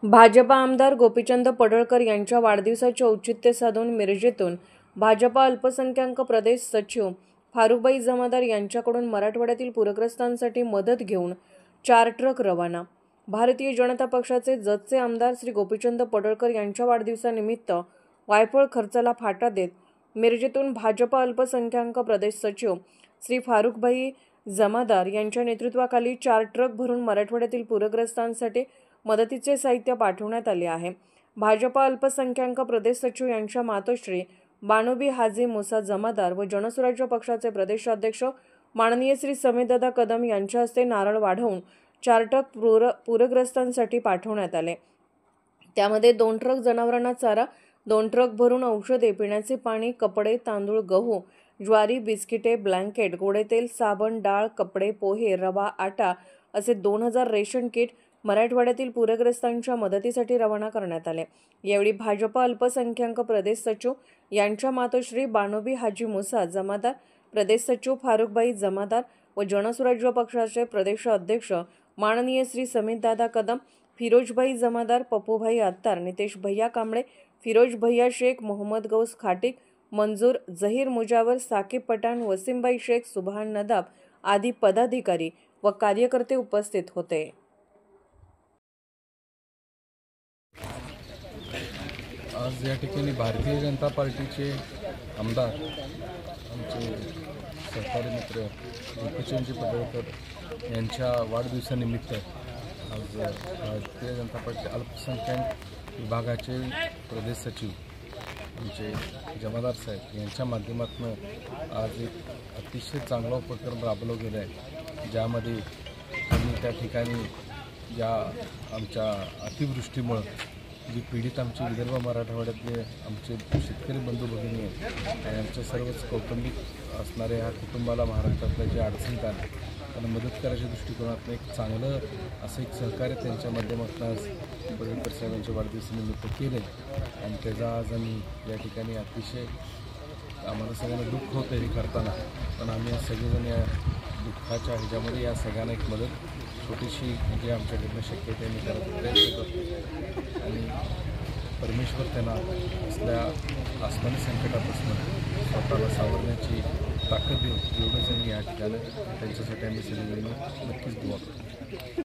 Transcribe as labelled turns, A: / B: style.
A: भाजपा आमदार गोपीचंद पडळकर यांच्या वाढदिवसाचे औचित्य साधून मिरजेतून भाजपा अल्पसंख्याक प्रदेश सचिव फारुखभाई जमादार यांच्याकडून मराठवाड्यातील पूरग्रस्तांसाठी मदत घेऊन 4 ट्रक रवाना। भारतीय जनता पक्षाचे जतचे आमदार श्री गोपीचंद पडळकर यांच्या वाढदिवसानिमित्त वायफळ खर्चाला फाटा देत मिरजेतून भाजपा अल्पसंख्याक प्रदेश सचिव श्री फारुखभाई जमादार यांच्या नेतृत्वाखाली 4 ट्रक भरून मराठवाड्यातील पूरग्रस्तांसाठी मदतीचे साहित्य पाठवण्यात आले आहे। भाजपा अल्पसंख्याक प्रदेश सचिव यांच्या मातोश्री बानोबी हाजी मुसा जमादार व जनसुराज्य पक्षाचे प्रदेशाध्यक्ष माननीय श्री समीरदादा कदम यांच्या हस्ते नारळ वाढवून 4 ट्रक पूरग्रस्तांसाठी पाठवण्यात आले। त्यामध्ये 2 ट्रक जनावरांना चारा, 2 ट्रक भरून औषधे, पिण्याचे पाणी, कपडे, तांदूळ, गहू, ज्वारी, बिस्किटे, ब्लँकेट, गोडे तेल, साबण, डाळ, कपडे, पोहे, रवा, आटा असे 2000 रेशन किट मराठवाड्यातील पूरग्रस्तांच्या मदतीसाठी रवाना करण्यात आले। यावेळी भाजपा अल्पसंख्याक प्रदेश सचिव यांच्या मातोश्री बानोबी हाजी मुसा जमादार, प्रदेश सचिव फारुखभाई जमादार व जनसुराज्य पक्षाचे प्रदेशाध्यक्ष माननीय श्री समीरदादा कदम, फिरोजभाई जमादार, पप्पूभाई अत्तार, नितेश भैया कांबळे, फिरोज भैया शेख, मोहम्मद गौस खाटिक, मंजूर, जहीर मुजावर, साकिब पठाण, वसीमभाई शेख, सुभान नदाब आदी पदाधिकारी व कार्यकर्ते उपस्थित होते।
B: आज या ठिकाणी भारतीय जनता पार्टीचे आमदार आमचे सहकारी मित्र गोपीचंद पडळकर यांच्या वाढदिवसानिमित्त आज भारतीय जनता पार्टी अल्पसंख्याक विभागाचे प्रदेश सचिव आमचे जमादार साहेब यांच्या माध्यमातून आज एक अतिशय चांगला उपक्रम राबवला गेला आहे, ज्यामध्ये त्यांनी त्या ठिकाणी या आमच्या अतिवृष्टीमुळे जी पीडित आमचे विदर्भ मराठवाड्यातले आमचे शेतकरी बंधू भगिनी आहेत आणि आमच्या सर्वच कौटुंबिक असणाऱ्या ह्या कुटुंबाला महाराष्ट्रातल्या जे अडचणीत आले त्यांना मदत करायच्या दृष्टिकोनातून एक चांगलं असं एक सहकार्य त्यांच्या माध्यमातून आज पडळकर साहेबांच्या वाढदिवसानिमित्त केलं आहे। आणि त्याचा आज आम्ही या ठिकाणी अतिशय आम्हाला सगळ्यांना दुःख होतं हे करताना, पण आम्ही सगळेजण या दुःखाच्या ह्याच्यामध्ये या सगळ्यांना एक मदत छोटीशी जी आमच्याकडनं शक्य आहे मी करायचा प्रयत्न करतो आणि परमेश्वर त्यांना असल्या आसमानी संकटापासून स्वतःला सावरण्याची ताकद देऊन एवढंच आम्ही या ठिकाणी त्यांच्यासाठी आम्ही सगळेजण नक्कीच दुआ करतो।